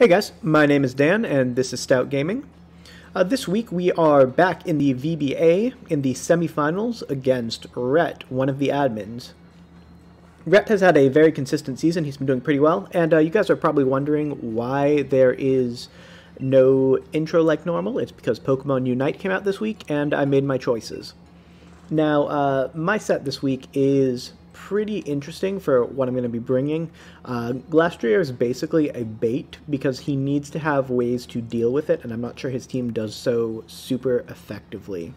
Hey guys, my name is Dan and this is Stout Gaming. This week we are back in the VBA in the semifinals against Rhett, one of the admins. Rhett has had a very consistent season, he's been doing pretty well, and you guys are probably wondering why there is no intro like normal. It's because Pokemon Unite came out this week and I made my choices. Now, my set this week is pretty interesting for what I'm going to be bringing. Glastrier is basically a bait because he needs to have ways to deal with it, and I'm not sure his team does so super effectively.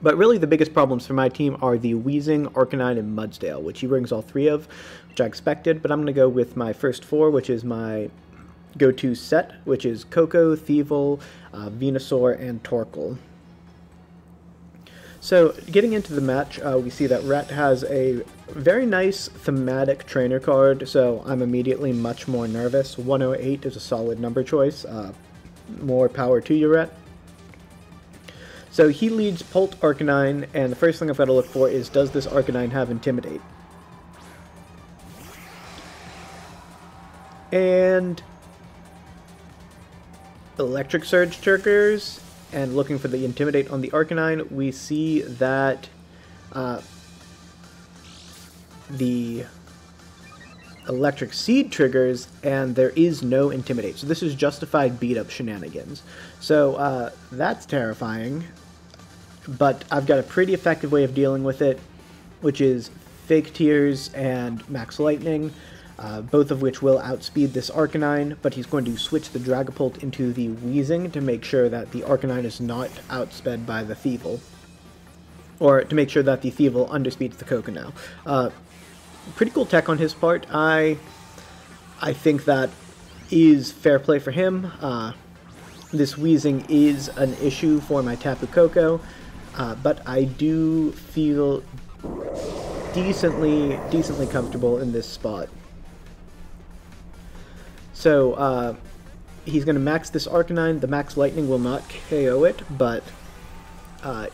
But really the biggest problems for my team are the Weezing, Arcanine, and Mudsdale, which he brings all three of, which I expected, but I'm going to go with my first four, which is my go-to set, which is Koko, Thievul, Venusaur, and Torkoal. So, getting into the match, we see that Rhett has a very nice thematic trainer card, so I'm immediately much more nervous. 108 is a solid number choice. More power to you, Rhett. So he leads Pult Arcanine, and the first thing I've got to look for is, does this Arcanine have Intimidate? And Electric Surge triggers. And looking for the Intimidate on the Arcanine, we see that the Electric Seed triggers, and there is no Intimidate. So this is justified beat-up shenanigans. So that's terrifying, but I've got a pretty effective way of dealing with it, which is Fake Tears and Max Lightning. Both of which will outspeed this Arcanine, but he's going to switch the Dragapult into the Weezing to make sure that the Arcanine is not outsped by the Thievul. Or to make sure that the Thievul underspeeds the Koko now. Pretty cool tech on his part. I think that is fair play for him. This Weezing is an issue for my Tapu Koko, but I do feel decently comfortable in this spot. So, he's going to max this Arcanine. The Max Lightning will not KO it, but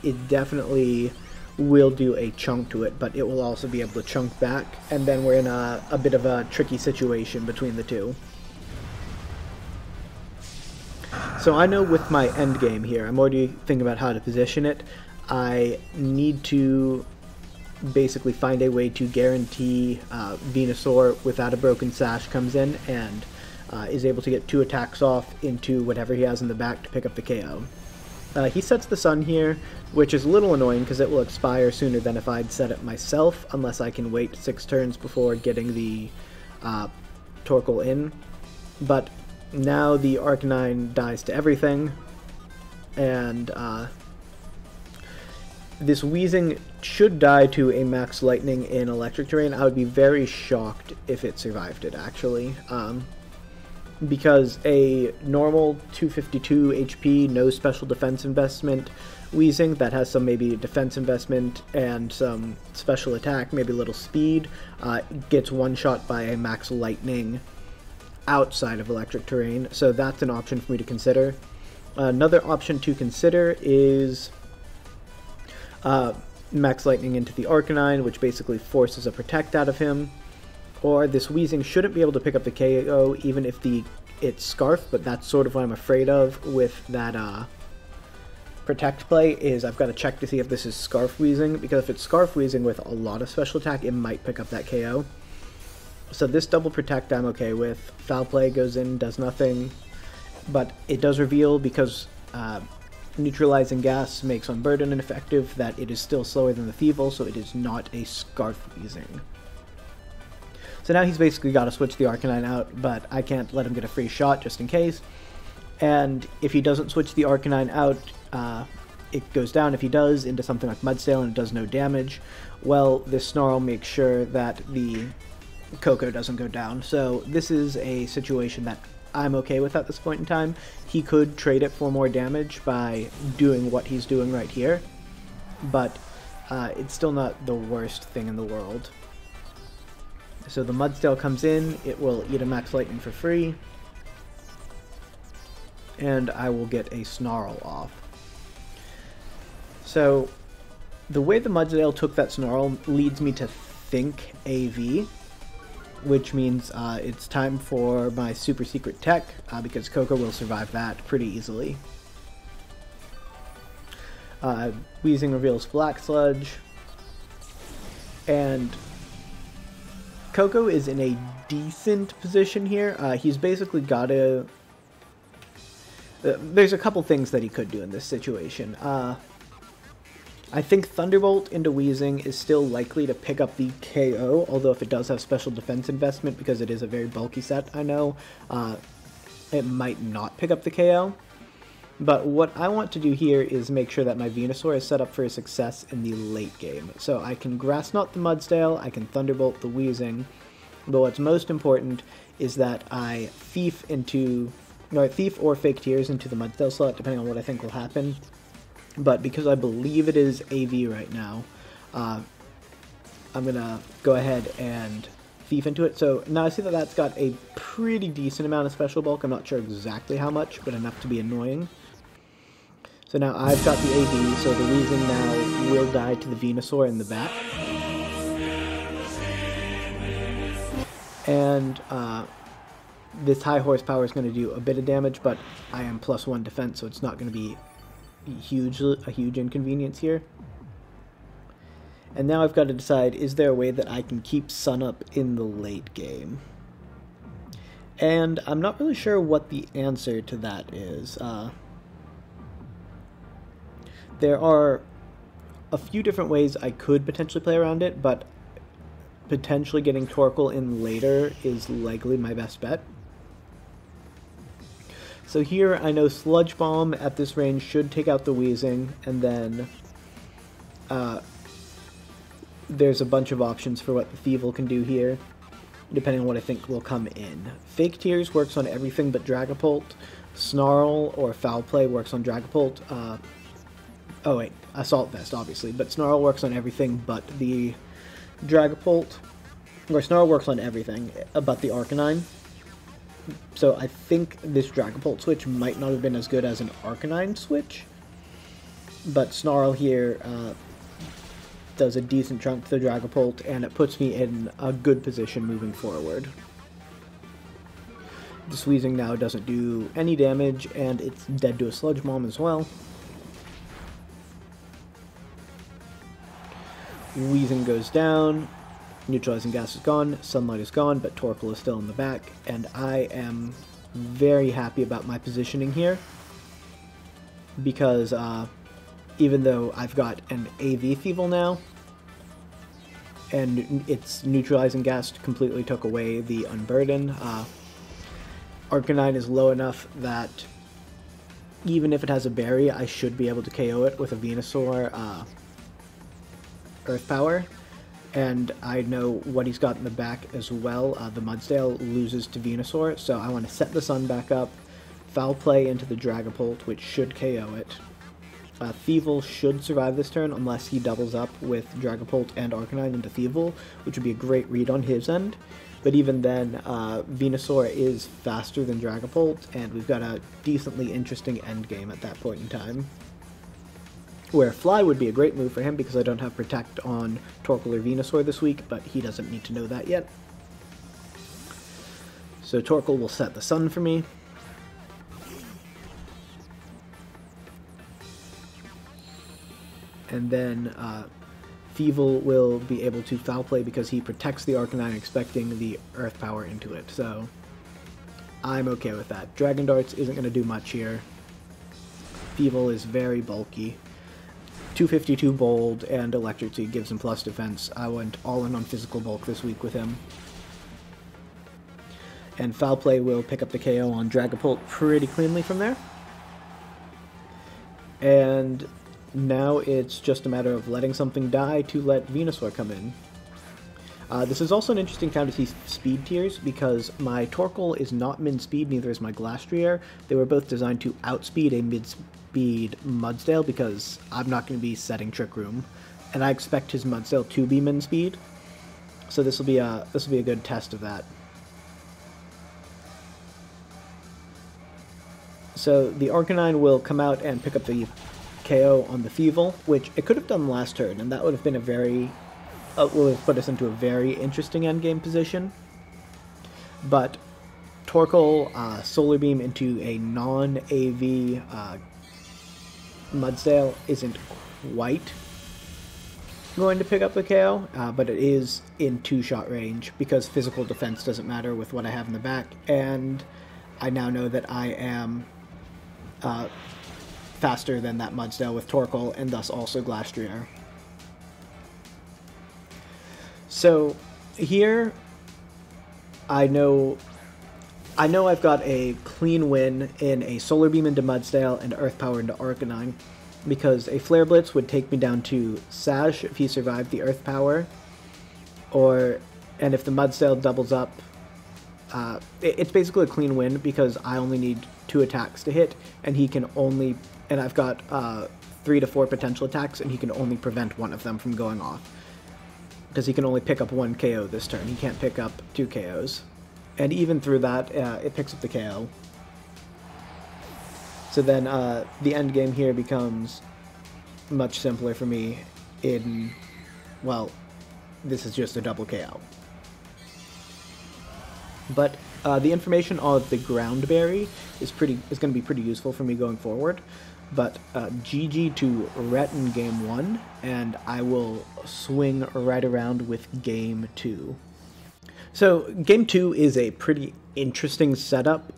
it definitely will do a chunk to it, but it will also be able to chunk back, and then we're in a bit of a tricky situation between the two. So I know with my end game here, I'm already thinking about how to position it. I need to basically find a way to guarantee Venusaur without a broken sash comes in and is able to get 2 attacks off into whatever he has in the back to pick up the KO. He sets the Sun here, which is a little annoying because it will expire sooner than if I'd set it myself, unless I can wait 6 turns before getting the Torkoal in. But now the Arcanine dies to everything, and this Weezing should die to a Max Lightning in Electric Terrain. I would be very shocked if it survived it, actually. Because a normal 252 HP, no special defense investment Weezing that has some maybe defense investment and some special attack, maybe a little speed, gets one-shot by a Max Lightning outside of Electric Terrain, so that's an option for me to consider. Another option to consider is Max Lightning into the Arcanine, which basically forces a Protect out of him. Or this Weezing shouldn't be able to pick up the KO even if it's Scarf, but that's sort of what I'm afraid of with that Protect play, is I've got to check to see if this is Scarf Weezing, because if it's Scarf Weezing with a lot of special attack, it might pick up that KO. So this double Protect I'm okay with. Foul Play goes in, does nothing, but it does reveal, because Neutralizing Gas makes Unburden ineffective, that it is still slower than the Thievul, so it is not a Scarf Weezing. So now he's basically got to switch the Arcanine out, but I can't let him get a free shot just in case. And if he doesn't switch the Arcanine out, it goes down, if he does, into something like Mudsdale and it does no damage. Well, this Snarl makes sure that the Koko doesn't go down. So this is a situation that I'm okay with at this point in time. He could trade it for more damage by doing what he's doing right here, but it's still not the worst thing in the world. So the Mudsdale comes in, it will eat a Max Lightning for free, and I will get a Snarl off. So the way the Mudsdale took that Snarl leads me to think AV, which means it's time for my super secret tech, because Coco will survive that pretty easily. Weezing reveals Black Sludge, and Coco is in a decent position here. He's basically got to... there's a couple things that he could do in this situation. I think Thunderbolt into Weezing is still likely to pick up the KO, although if it does have special defense investment, because it is a very bulky set, I know, it might not pick up the KO. But what I want to do here is make sure that my Venusaur is set up for success in the late game. So I can Grass Knot the Mudsdale, I can Thunderbolt the Weezing, but what's most important is that I Thief or Fake Tears into the Mudsdale slot, depending on what I think will happen. But because I believe it is AV right now, I'm going to go ahead and Thief into it. So now I see that that's got a pretty decent amount of special bulk. I'm not sure exactly how much, but enough to be annoying. So now I've got the AV, so the Weezing now will die to the Venusaur in the back. And this high horsepower is going to do a bit of damage, but I am +1 defense, so it's not going to be a huge inconvenience here. And now I've got to decide, is there a way that I can keep Sun up in the late game? And I'm not really sure what the answer to that is. There are a few different ways I could potentially play around it, but potentially getting Torkoal in later is likely my best bet. So here I know Sludge Bomb at this range should take out the Weezing, and then there's a bunch of options for what the Thievul can do here, depending on what I think will come in. Fake Tears works on everything but Dragapult. Snarl or Foul Play works on Dragapult. Oh wait, Assault Vest obviously, but Snarl works on everything but the Dragapult. Or Snarl works on everything but the Arcanine. So I think this Dragapult switch might not have been as good as an Arcanine switch, but Snarl here does a decent chunk to the Dragapult, and it puts me in a good position moving forward. The Weezing now doesn't do any damage, and it's dead to a Sludge Bomb as well. Weezing goes down. Neutralizing Gas is gone, Sunlight is gone, but Torkoal is still in the back, and I am very happy about my positioning here, because even though I've got an AV Thievul now, and its Neutralizing Gas completely took away the Unburden, Arcanine is low enough that even if it has a Berry, I should be able to KO it with a Venusaur Earth Power. And I know what he's got in the back as well. The Mudsdale loses to Venusaur, so I want to set the Sun back up, Foul Play into the Dragapult, which should KO it. Thievul should survive this turn unless he doubles up with Dragapult and Arcanine into Thievul, which would be a great read on his end. But even then, Venusaur is faster than Dragapult, and we've got a decently interesting endgame at that point in time. Where Fly would be a great move for him because I don't have Protect on Torkoal or Venusaur this week, but he doesn't need to know that yet. So Torkoal will set the Sun for me. And then Thievul will be able to Foul Play because he protects the Arcanine, expecting the Earth Power into it. So I'm okay with that. Dragon Darts isn't going to do much here. Thievul is very bulky. 252 Bold and Electric Seed gives him plus defense. I went all in on physical bulk this week with him. And Foul Play will pick up the KO on Dragapult pretty cleanly from there. And now it's just a matter of letting something die to let Venusaur come in. This is also an interesting time to see speed tiers, because my Torkoal is not min-speed, neither is my Glastrier. They were both designed to outspeed a mid-speed Mudsdale, because I'm not going to be setting Trick Room, and I expect his Mudsdale to be min-speed. So this will be a good test of that. So the Arcanine will come out and pick up the KO on the Thievul, which it could have done last turn, and that would have been a very... would have put us into a very interesting endgame position. but Torkoal Solar Beam into a non-AV Mudsail isn't quite going to pick up the KO, but it is in 2-shot range because physical defense doesn't matter with what I have in the back, and I now know that I am faster than that Mudsail with Torkoal, and thus also Glastrier. So here, I know I've got a clean win in a Solar Beam into Mudsail and Earth Power into Arcanine, because a Flare Blitz would take me down to Sash if he survived the Earth Power, and if the Mudsail doubles up, it's basically a clean win because I only need 2 attacks to hit, and he can only, and I've got 3 to 4 potential attacks, and he can only prevent 1 of them from going off, because he can only pick up 1 KO this turn. He can't pick up 2 KOs. And even through that, it picks up the KO. So then the end game here becomes much simpler for me in, well, this is just a double KO. But the information on the Ground Berry is going to be pretty useful for me going forward. But GG to Rhett in Game 1, and I will swing right around with Game 2. So, Game 2 is a pretty interesting setup.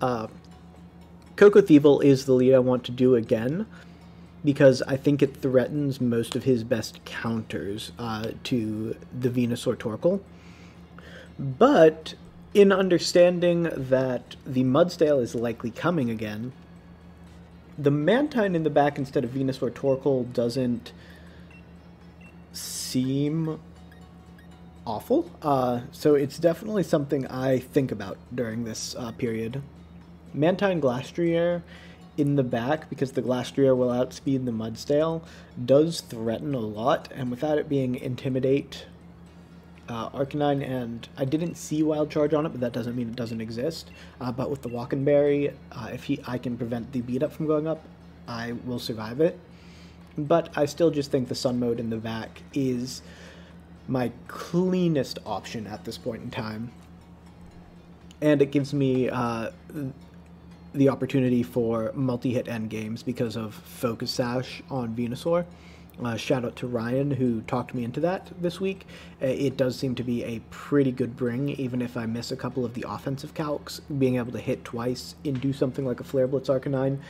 Coco Thievul is the lead I want to do again, because I think it threatens most of his best counters to the Venusaur Torkoal. But, in understanding that the Mudsail is likely coming again, the Mantine in the back instead of Venusaur Torkoal doesn't seem awful. So it's definitely something I think about during this period. Mantine Glastrier in the back, because the Glastrier will outspeed the Mudsail, does threaten a lot, and without it being Intimidate, Arcanine, and I didn't see Wild Charge on it, but that doesn't mean it doesn't exist. But with the Walkenberry, if I can prevent the beat up from going up, I will survive it. But I still just think the Sun Mode in the back is my cleanest option at this point in time. And it gives me the opportunity for multi-hit endgames because of Focus Sash on Venusaur. Shout out to Ryan, who talked me into that this week. It does seem to be a pretty good bring, even if I miss a couple of the offensive calcs. Being able to hit twice and do something like a Flare Blitz Arcanine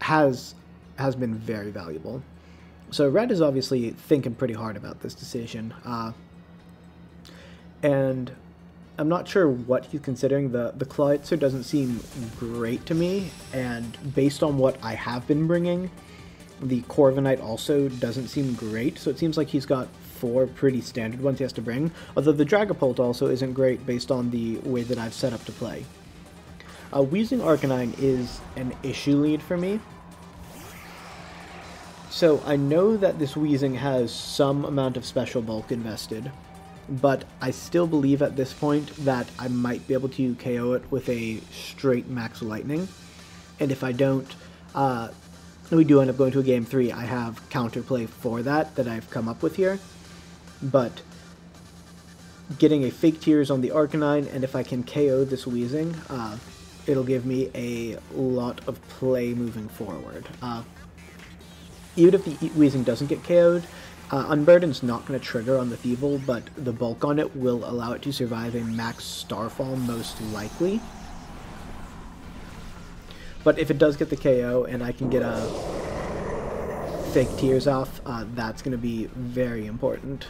has been very valuable. So Red is obviously thinking pretty hard about this decision. And I'm not sure what he's considering. The Clawitzer doesn't seem great to me, and based on what I have been bringing, the Corviknight also doesn't seem great, so it seems like he's got 4 pretty standard ones he has to bring, although the Dragapult also isn't great based on the way that I've set up to play. Weezing Arcanine is an issue lead for me. So I know that this Weezing has some amount of special bulk invested, but I still believe at this point that I might be able to KO it with a straight Max Lightning, and if I don't, we do end up going to a Game 3, I have counterplay for that I've come up with here, but getting a Fake Tears on the Arcanine, and if I can KO this Weezing, it'll give me a lot of play moving forward. Even if the Weezing doesn't get KO'd, Unburden's not going to trigger on the Thievul, but the bulk on it will allow it to survive a max Starfall most likely. But if it does get the KO and I can get a Fake Tears off, that's going to be very important.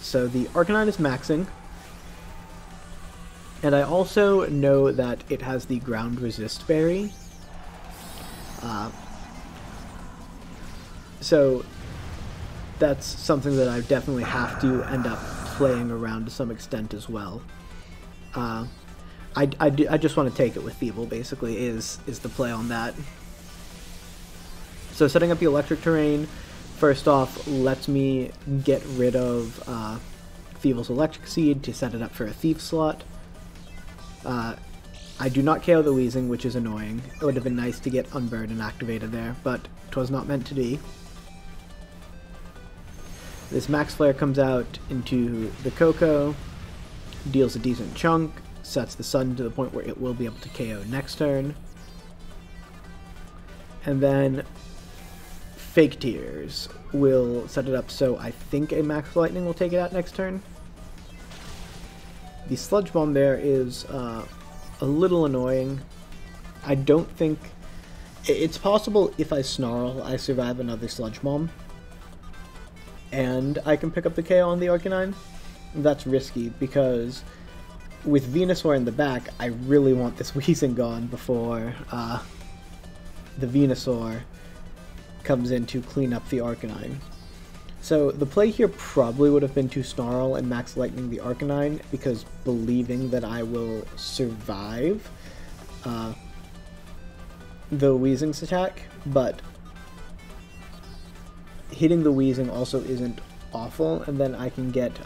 So the Arcanine is maxing. And I also know that it has the Ground Resist Berry. So that's something that I definitely have to end up playing around to some extent as well. I just want to take it with Thievul, basically, is the play on that. So setting up the electric terrain, first off, lets me get rid of Thievul's Electric Seed to set it up for a Thief slot. I do not KO the Weezing, which is annoying. It would have been nice to get Unburden activated there, but 'twas not meant to be. This Max Flare comes out into the Coco, deals a decent chunk, sets the Sun to the point where it will be able to KO next turn. And then Fake Tears will set it up so I think a Max Lightning will take it out next turn. The Sludge Bomb there is a little annoying. I don't think... It's possible if I Snarl, I survive another Sludge Bomb, and I can pick up the KO on the Arcanine. That's risky, because with Venusaur in the back, I really want this Weezing gone before the Venusaur comes in to clean up the Arcanine. So the play here probably would have been to Snarl and Max Lightning the Arcanine, because believing that I will survive the Weezing's attack, but hitting the Weezing also isn't awful, and then I can get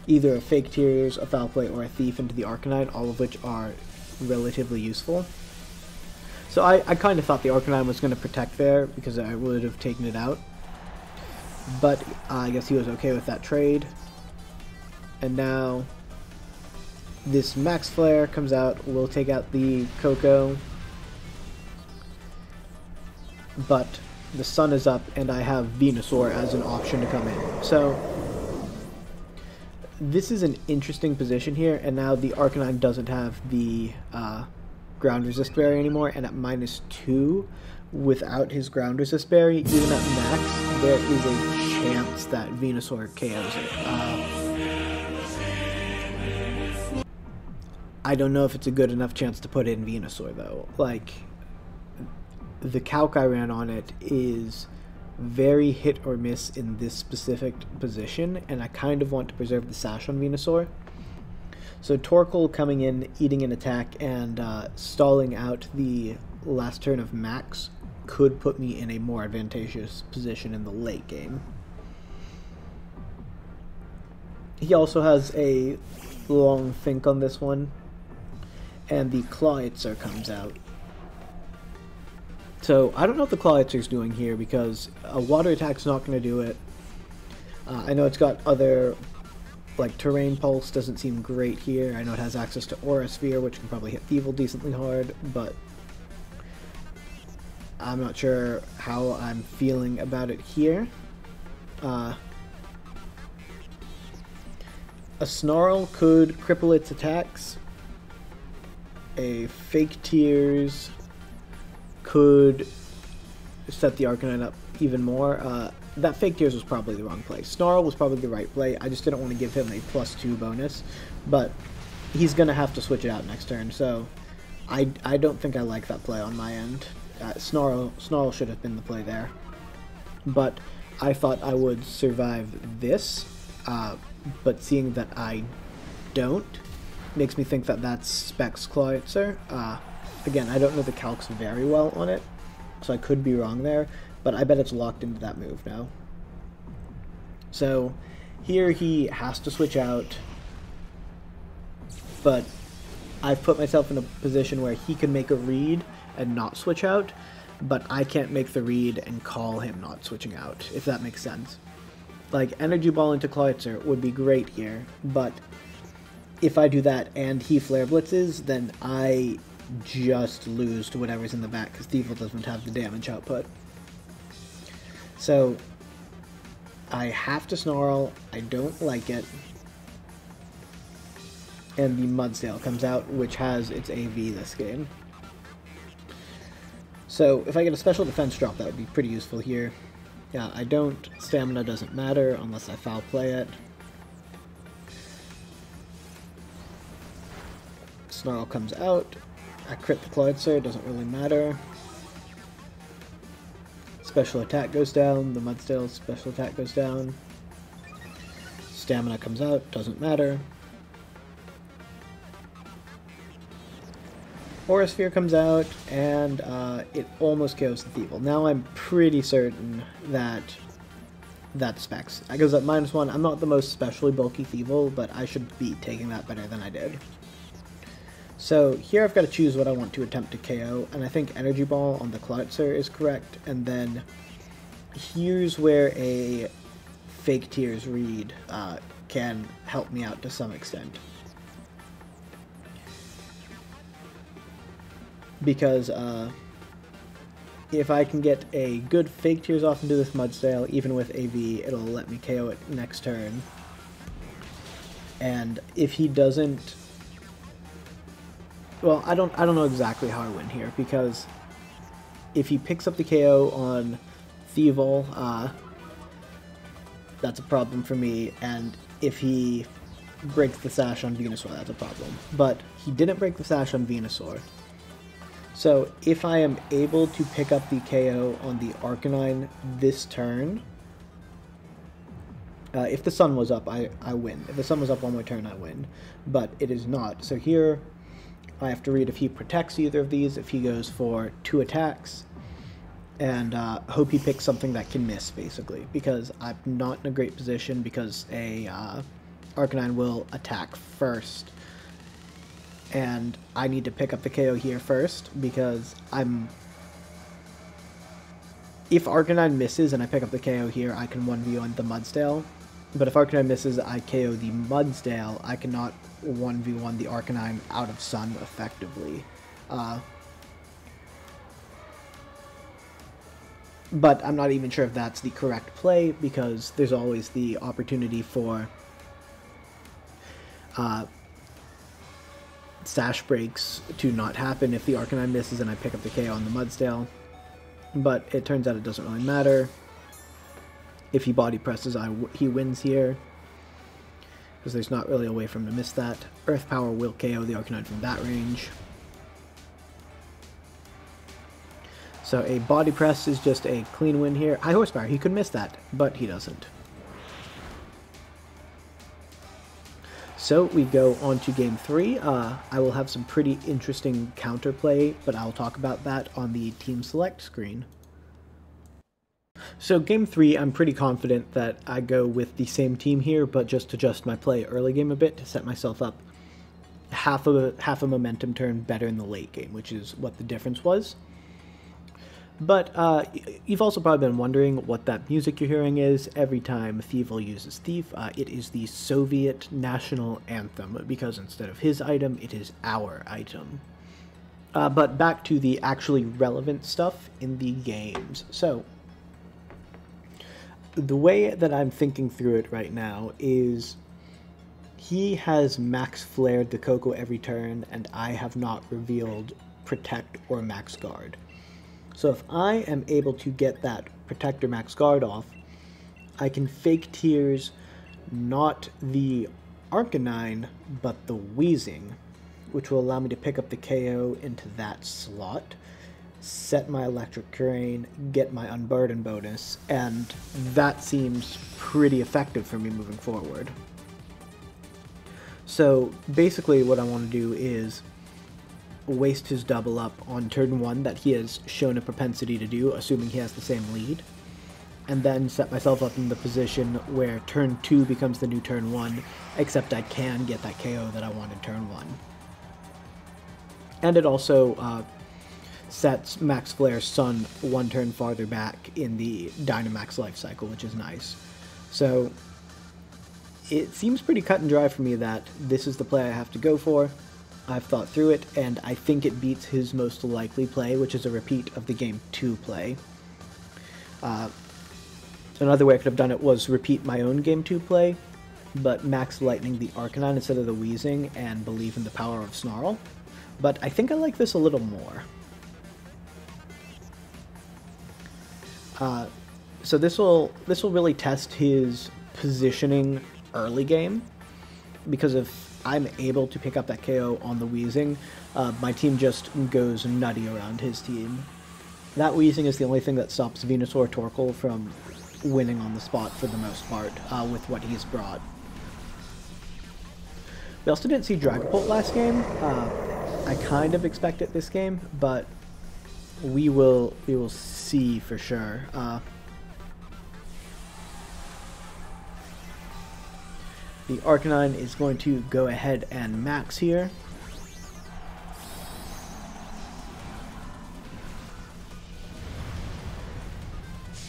either a Fake Tears, a Foul Play, or a Thief into the Arcanine, all of which are relatively useful. So I kind of thought the Arcanine was going to protect there, because I would have taken it out. But I guess he was okay with that trade. And now this Max Flare comes out, we'll take out the Coco. But the Sun is up, and I have Venusaur as an option to come in. So this is an interesting position here, and now the Arcanine doesn't have the Ground Resist Berry anymore, and at -2, without his Ground Resist Berry, even at max, there is a chance that Venusaur KOs it. I don't know if it's a good enough chance to put in Venusaur, though. Like, the calc I ran on it is very hit or miss in this specific position, and I kind of want to preserve the Sash on Venusaur. So Torkoal coming in, eating an attack, and stalling out the last turn of Max could put me in a more advantageous position in the late game. He also has a long think on this one, and the Clawitzer comes out. So I don't know what the Clawitzer's doing here, because a water attack's not going to do it. I know it's got other, like Terrain Pulse doesn't seem great here. I know it has access to Aura Sphere, which can probably hit Thievul decently hard, but I'm not sure how I'm feeling about it here. A Snarl could cripple its attacks. A Fake Tears could set the Arcanine up even more. That Fake Tears was probably the wrong play. Snarl was probably the right play. I just didn't want to give him a +2 bonus, but he's going to have to switch it out next turn, so I don't think I like that play on my end. Snarl should have been the play there, but I thought I would survive this, but seeing that I don't makes me think that that's Specs Clawitzer. Again, I don't know the calcs very well on it, so I could be wrong there, but I bet it's locked into that move now. So here he has to switch out, but I've put myself in a position where he can make a read and not switch out, but I can't make the read and call him not switching out, if that makes sense. Like, Energy Ball into Clawitzer would be great here, but if I do that and he Flare Blitzes, then I just lose to whatever's in the back, because Thievul doesn't have the damage output. So I have to Snarl, I don't like it, and the Mudsdale comes out, which has its AV this game. So if I get a special defense drop, that would be pretty useful here. Yeah, I don't. Stamina doesn't matter unless I foul play it. Snarl comes out. I crit the Clawitzer, doesn't really matter. Special attack goes down, the Mudsdale's special attack goes down. Stamina comes out, doesn't matter. Aura Sphere comes out, and it almost KOs the Thievul. Now I'm pretty certain that that's Specs. I goes up -1. I'm not the most specially bulky Thievul, but I should be taking that better than I did. So here I've got to choose what I want to attempt to KO, and I think Energy Ball on the Clawitzer is correct, and then here's where a Fake Tears read can help me out to some extent. Because if I can get a good Fake Tears off into this Mudsdale, even with AV, it'll let me KO it next turn. And if he doesn't... Well, I don't know exactly how I win here, because if he picks up the KO on Thievul, that's a problem for me, and if he breaks the Sash on Venusaur, that's a problem. But he didn't break the Sash on Venusaur. So if I am able to pick up the KO on the Arcanine this turn, if the sun was up, I win. If the sun was up on my turn, I win. But it is not. So here, I have to read if he protects either of these, if he goes for 2 attacks, and hope he picks something that can miss, basically. Because I'm not in a great position, because a Arcanine will attack first. And I need to pick up the KO here first, because if Arcanine misses and I pick up the KO here, I can 1v1 the Mudsdale. But if Arcanine misses, I KO the Mudsdale, I cannot 1v1 the Arcanine out of Sun effectively. But I'm not even sure if that's the correct play, because there's always the opportunity for Sash breaks to not happen if the Arcanine misses and I pick up the KO on the Mudsdale. But it turns out it doesn't really matter. If he body presses, he wins here, because there's not really a way for him to miss that. Earth Power will KO the Arcanine from that range. So a body press is just a clean win here. High Horsepower, he could miss that, but he doesn't. So we go on to game 3. I will have some pretty interesting counterplay, but I'll talk about that on the team select screen. So game 3, I'm pretty confident that I go with the same team here, but just adjust my play early game a bit to set myself up half a momentum turn better in the late game, which is what the difference was. But you've also probably been wondering what that music you're hearing is every time Thievul uses Thief. It is the Soviet national anthem, because instead of his item, it is our item. But back to the actually relevant stuff in the games. So, the way that I'm thinking through it right now is he has max flared the Coco every turn, and I have not revealed Protect or Max Guard. So if I am able to get that Protect or Max Guard off, I can Fake Tears not the Arcanine, but the Wheezing, which will allow me to pick up the KO into that slot, set my Electric Terrain, get my Unburden bonus, and that seems pretty effective for me moving forward. So basically what I want to do is waste his double up on turn 1 that he has shown a propensity to do, assuming he has the same lead, and then set myself up in the position where turn 2 becomes the new turn 1, except I can get that KO that I want in turn 1. And it also sets Max Flare's Sun 1 turn farther back in the Dynamax life cycle, which is nice. So it seems pretty cut and dry for me that this is the play I have to go for. I've thought through it, and I think it beats his most likely play, which is a repeat of the game 2 play. Another way I could have done it was repeat my own game 2 play, but Max Lightning the Arcanine instead of the Wheezing and believe in the power of Snarl. But I think I like this a little more. So this will really test his positioning early game, because if I'm able to pick up that KO on the Wheezing, my team just goes nutty around his team. That Wheezing is the only thing that stops Venusaur Torkoal from winning on the spot for the most part, with what he's brought. We also didn't see Dragapult last game. I kind of expect it this game, but we will see for sure. The Arcanine is going to go ahead and max here.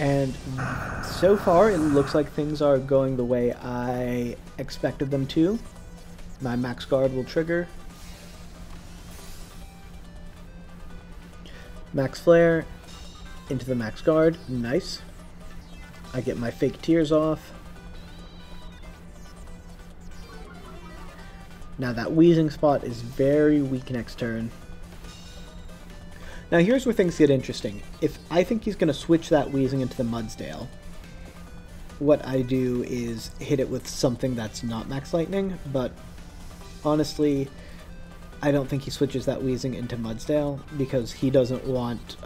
And so far, it looks like things are going the way I expected them to. My max guard will trigger. Max flare into the max guard. Nice. I get my fake tears off. Now that wheezing spot is very weak next turn. Now here's where things get interesting. If I think he's going to switch that wheezing into the Mudsdale, what I do is hit it with something that's not Max Lightning, but honestly, I don't think he switches that wheezing into Mudsdale because he doesn't want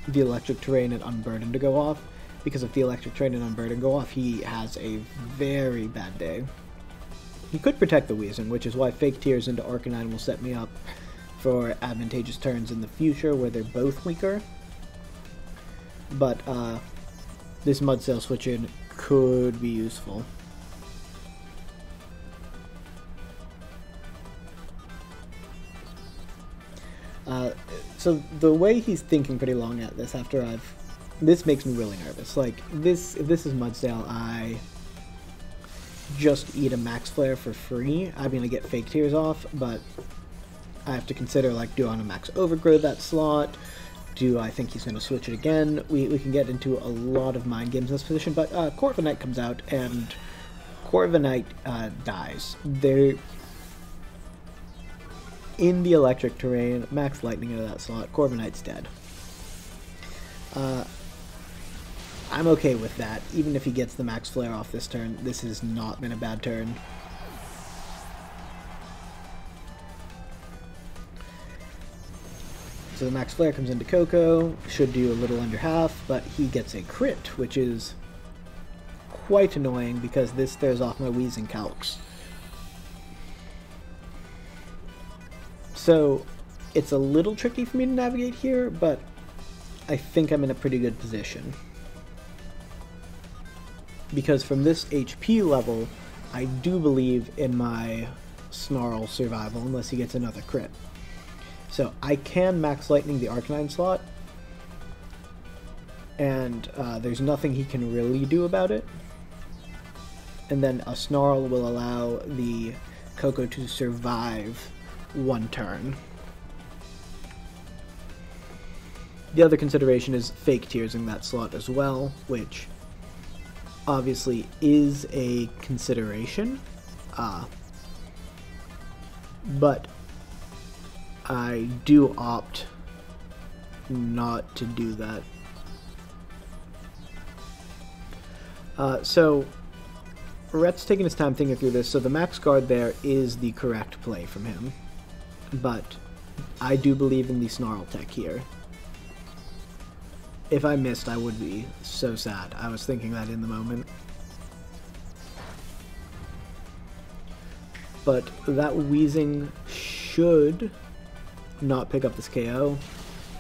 the electric terrain and Unburden to go off, because if the electric terrain and Unburden go off, he has a very bad day. He could protect the wheezing, which is why Fake Tears into Arcanine will set me up for advantageous turns in the future where they're both weaker. But this Mudsdale switch in could be useful. So the way he's thinking pretty long at this after this makes me really nervous. Like, if this is Mudsdale, I just eat a Max Flare for free. I'm gonna get Fake Tears off, but I have to consider, like, do I want to Max Overgrowth that slot? Do I think he's going to switch it again? We can get into a lot of mind games in this position, but Corviknight comes out, and Corviknight dies. They're in the electric terrain, Max Lightning into that slot, Corviknight's dead. I'm okay with that. Even if he gets the Max Flare off this turn, this has not been a bad turn. So the Max Flare comes into Coco, should do a little under half, but he gets a crit, which is quite annoying because this throws off my Wheezing calcs. So it's a little tricky for me to navigate here, but I think I'm in a pretty good position. Because from this HP level, I do believe in my Snarl survival unless he gets another crit. So I can Max Lightning the Arcanine slot, and there's nothing he can really do about it. And then a Snarl will allow the Coco to survive one turn. The other consideration is Fake Tearsing that slot as well, which obviously is a consideration, but I do opt not to do that. So Rhett's taking his time thinking through this, so the Max Guard there is the correct play from him, but I do believe in the Snarl tech here. If I missed, I would be so sad. I was thinking that in the moment. But that Wheezing should not pick up this KO,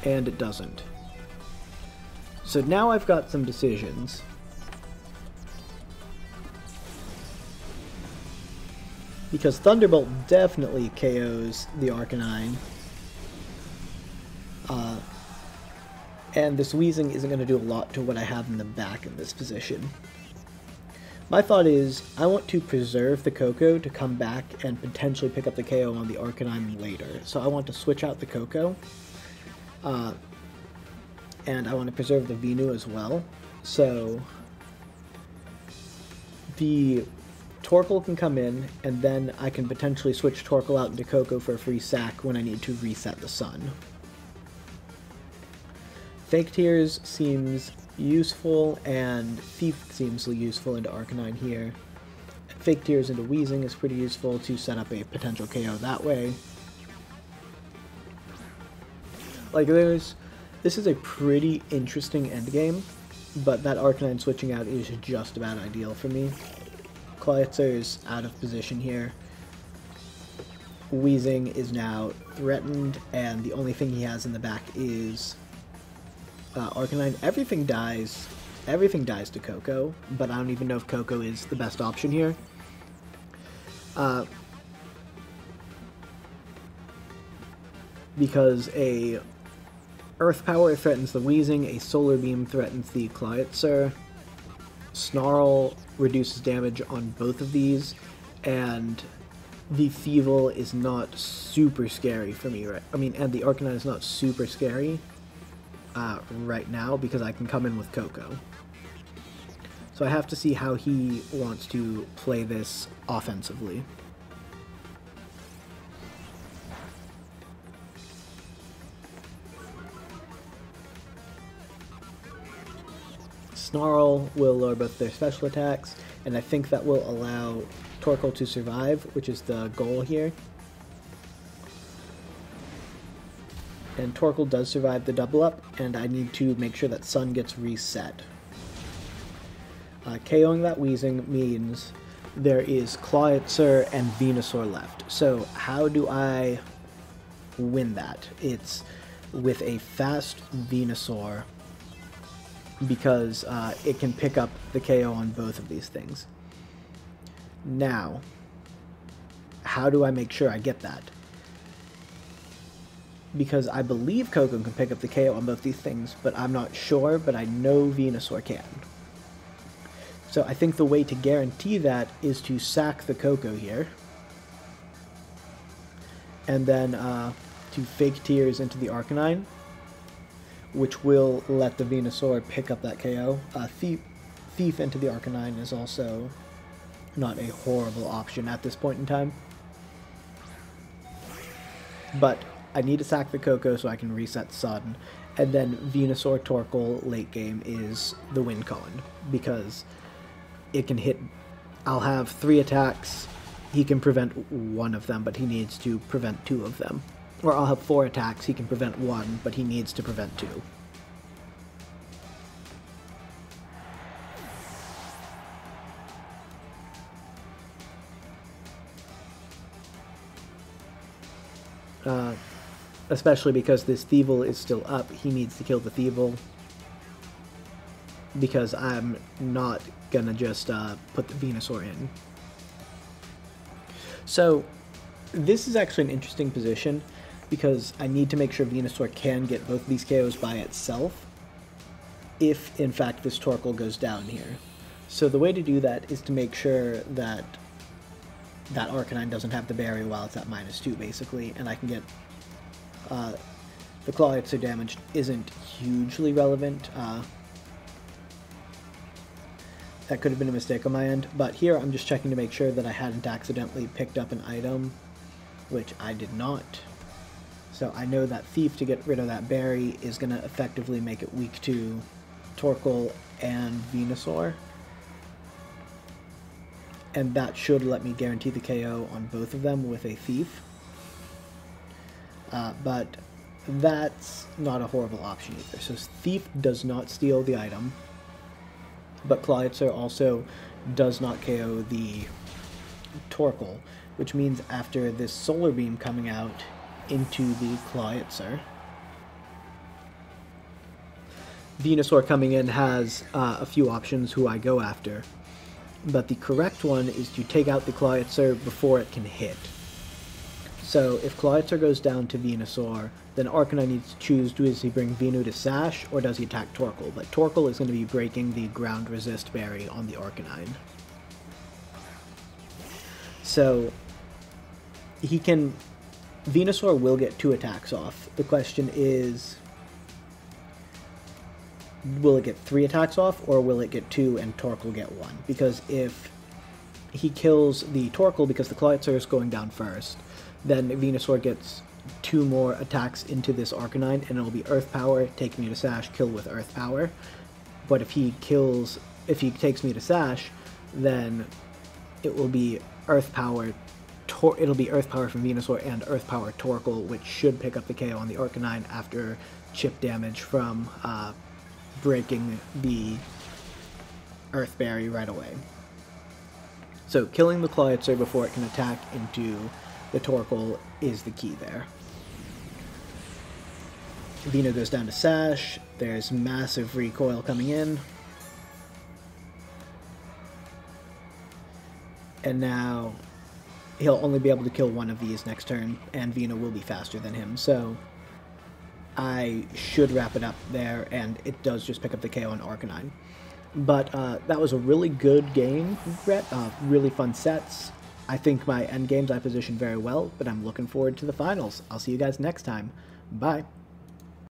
and it doesn't. So now I've got some decisions. Because Thunderbolt definitely KOs the Arcanine. And this Wheezing isn't going to do a lot to what I have in the back in this position. My thought is, I want to preserve the Coco to come back and potentially pick up the KO on the Arcanine later. So I want to switch out the Coco. And I want to preserve the Venu as well. So the Torkoal can come in, and then I can potentially switch Torkoal out into Coco for a free sack when I need to reset the sun. Fake Tears seems useful, and Thief seems useful into Arcanine here. Fake Tears into Wheezing is pretty useful to set up a potential KO that way. Like, this is a pretty interesting endgame, but that Arcanine switching out is just about ideal for me. Clawitzer out of position here. Wheezing is now threatened, and the only thing he has in the back is Arcanine. Everything dies to Coco, but I don't even know if Coco is the best option here. Because a Earth Power threatens the Wheezing, a Solar Beam threatens the Cloyotzer, Snarl reduces damage on both of these, and the Thievul is not super scary for me, right? I mean, and the Arcanine is not super scary right now because I can come in with Coco. So I have to see how he wants to play this offensively. Snarl will lower both their special attacks, and I think that will allow Torkoal to survive, which is the goal here. And Torkoal does survive the double up, and I need to make sure that Sun gets reset. KOing that Wheezing means there is Cloyotzer and Venusaur left. So how do I win that? It's with a fast Venusaur, because it can pick up the KO on both of these things. Now, how do I make sure I get that? Because I believe Coco can pick up the KO on both these things, but I'm not sure, but I know Venusaur can. So I think the way to guarantee that is to sack the Coco here, and then to fake Tears into the Arcanine, which will let the Venusaur pick up that KO. Thief into the Arcanine is also not a horrible option at this point in time. But I need to sack the Coco so I can reset Sun, and then Venusaur Torkoal late game is the win con, because it can hit... I'll have 3 attacks, he can prevent 1 of them, but he needs to prevent 2 of them. Or I'll have 4 attacks, he can prevent 1, but he needs to prevent 2. Especially because this Thievul is still up, he needs to kill the Thievul. Because I'm not gonna just put the Venusaur in. So, this is actually an interesting position, because I need to make sure Venusaur can get both of these KOs by itself, if in fact this Torkoal goes down here. So the way to do that is to make sure that that Arcanine doesn't have the berry while it's at -2, basically, and I can get... the Cloyotzer damage isn't hugely relevant. That could have been a mistake on my end, but here I'm just checking to make sure that I hadn't accidentally picked up an item, which I did not. So I know that Thief, to get rid of that berry, is going to effectively make it weak to Torkoal and Venusaur. And that should let me guarantee the KO on both of them with a Thief. But that's not a horrible option either. So Thief does not steal the item, but Cloyotzer also does not KO the Torkoal, which means after this Solar Beam coming out into the Cloyotzer, Venusaur coming in has a few options who I go after, but the correct one is to take out the Cloyotzer before it can hit. So if Cloyotzer goes down to Venusaur, then Arcanine needs to choose, does he bring Venu to Sash, or does he attack Torkoal? But Torkoal is going to be breaking the ground resist berry on the Arcanine. So he can... Venusaur will get 2 attacks off. The question is, will it get 3 attacks off, or will it get 2 and Torkoal get 1? Because if he kills the Torkoal because the Cloyotzer is going down first, then Venusaur gets 2 more attacks into this Arcanine, and it'll be Earth Power, take me to Sash, kill with Earth Power. But if he takes me to Sash, then it will be Earth Power. It'll be Earth Power from Venusaur and Earth Power Torkoal, which should pick up the KO on the Arcanine after chip damage from breaking the Earth Berry right away. So killing the Cloyotzer before it can attack into the Torkoal is the key there. Veno goes down to Sash. There's massive recoil coming in. And now he'll only be able to kill one of these next turn, and Veno will be faster than him. So I should wrap it up there, and it does just pick up the KO on Arcanine. But that was a really good game, Brett. Really fun sets. I think my end games I positioned very well, but I'm looking forward to the finals. I'll see you guys next time. Bye.